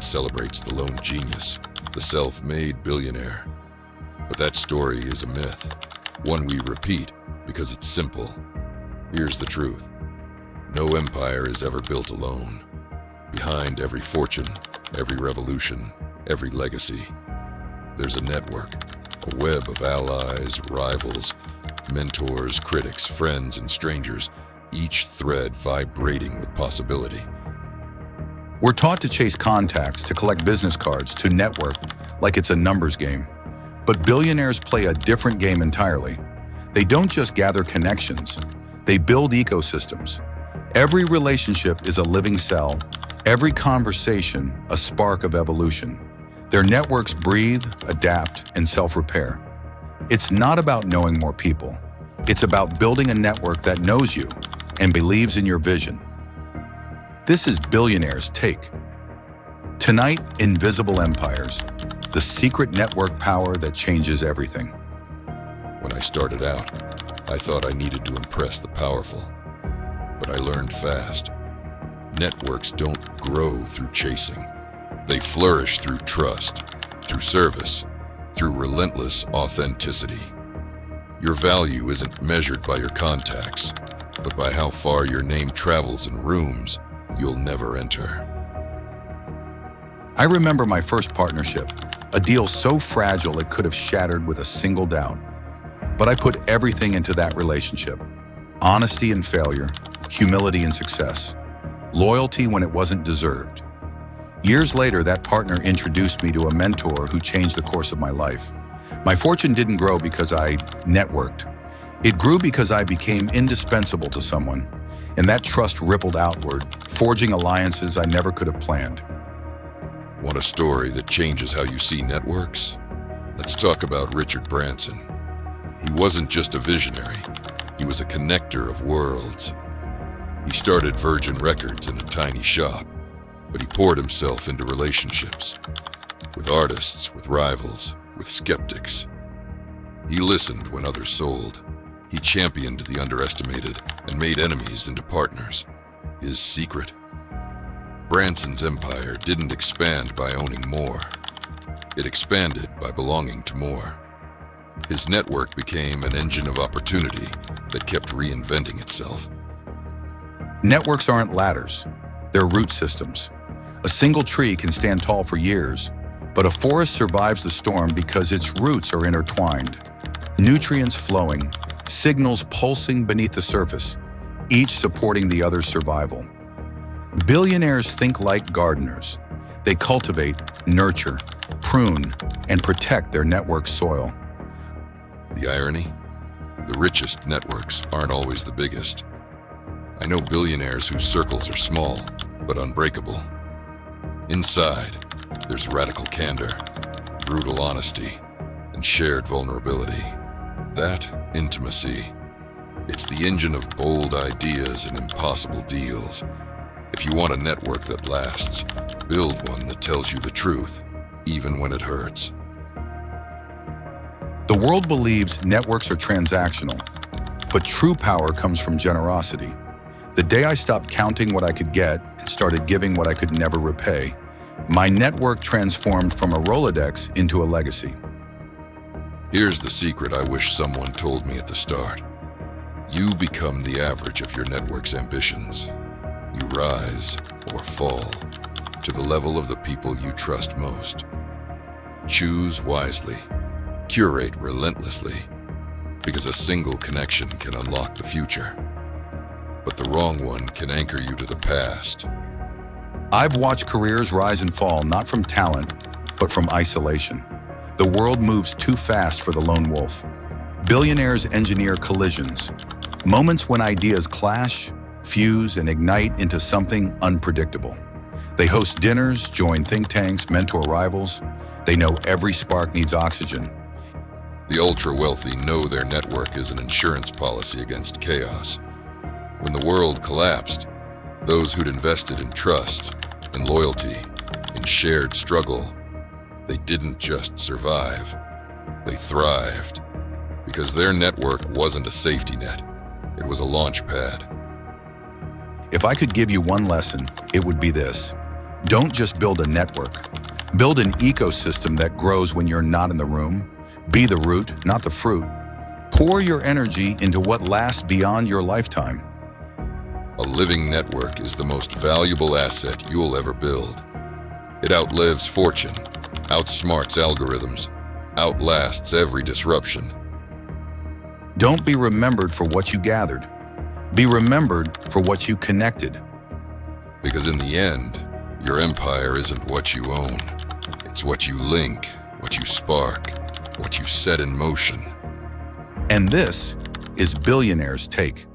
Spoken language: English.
celebrates the lone genius, the self-made billionaire. But that story is a myth, one we repeat because it's simple. Here's the truth. No empire is ever built alone. Behind every fortune, every revolution, every legacy, there's a network, a web of allies, rivals, mentors, critics, friends, and strangers, each thread vibrating with possibility. We're taught to chase contacts, to collect business cards, to network like it's a numbers game. But billionaires play a different game entirely. They don't just gather connections, they build ecosystems. Every relationship is a living cell, every conversation a spark of evolution. Their networks breathe, adapt, and self-repair. It's not about knowing more people. It's about building a network that knows you and believes in your vision. This is Billionaire's Take. Tonight, Invisible Empires, the secret network power that changes everything. When I started out, I thought I needed to impress the powerful. But I learned fast. Networks don't grow through chasing. They flourish through trust, through service, through relentless authenticity. Your value isn't measured by your contacts, but by how far your name travels in rooms you'll never enter. I remember my first partnership, a deal so fragile it could have shattered with a single doubt. But I put everything into that relationship. Honesty in failure, humility in success, loyalty when it wasn't deserved. Years later, that partner introduced me to a mentor who changed the course of my life. My fortune didn't grow because I networked. It grew because I became indispensable to someone, and that trust rippled outward, forging alliances I never could have planned. Want a story that changes how you see networks? Let's talk about Richard Branson. He wasn't just a visionary, he was a connector of worlds. He started Virgin Records in a tiny shop, but he poured himself into relationships, with artists, with rivals, with skeptics. He listened when others sold. He championed the underestimated and made enemies into partners. His secret? Branson's empire didn't expand by owning more. It expanded by belonging to more. His network became an engine of opportunity that kept reinventing itself. Networks aren't ladders, they're root systems. A single tree can stand tall for years, but a forest survives the storm because its roots are intertwined. Nutrients flowing, signals pulsing beneath the surface, each supporting the other's survival. Billionaires think like gardeners. They cultivate, nurture, prune, and protect their network's soil. The irony? The richest networks aren't always the biggest. I know billionaires whose circles are small, but unbreakable. Inside, there's radical candor, brutal honesty, and shared vulnerability. That intimacy, it's the engine of bold ideas and impossible deals. If you want a network that lasts, build one that tells you the truth, even when it hurts. The world believes networks are transactional, but true power comes from generosity. The day I stopped counting what I could get and started giving what I could never repay, my network transformed from a Rolodex into a legacy. Here's the secret I wish someone told me at the start. You become the average of your network's ambitions. You rise or fall to the level of the people you trust most. Choose wisely, curate relentlessly, because a single connection can unlock the future. But the wrong one can anchor you to the past. I've watched careers rise and fall not from talent, but from isolation. The world moves too fast for the lone wolf. Billionaires engineer collisions, moments when ideas clash, fuse, and ignite into something unpredictable. They host dinners, join think tanks, mentor rivals. They know every spark needs oxygen. The ultra-wealthy know their network is an insurance policy against chaos. When the world collapsed, those who'd invested in trust, in loyalty, in shared struggle, they didn't just survive, they thrived. Because their network wasn't a safety net, it was a launch pad. If I could give you one lesson, it would be this. Don't just build a network. Build an ecosystem that grows when you're not in the room. Be the root, not the fruit. Pour your energy into what lasts beyond your lifetime. A living network is the most valuable asset you'll ever build. It outlives fortune, outsmarts algorithms, outlasts every disruption. Don't be remembered for what you gathered. Be remembered for what you connected. Because in the end, your empire isn't what you own. It's what you link, what you spark, what you set in motion. And this is Billionaire's Take.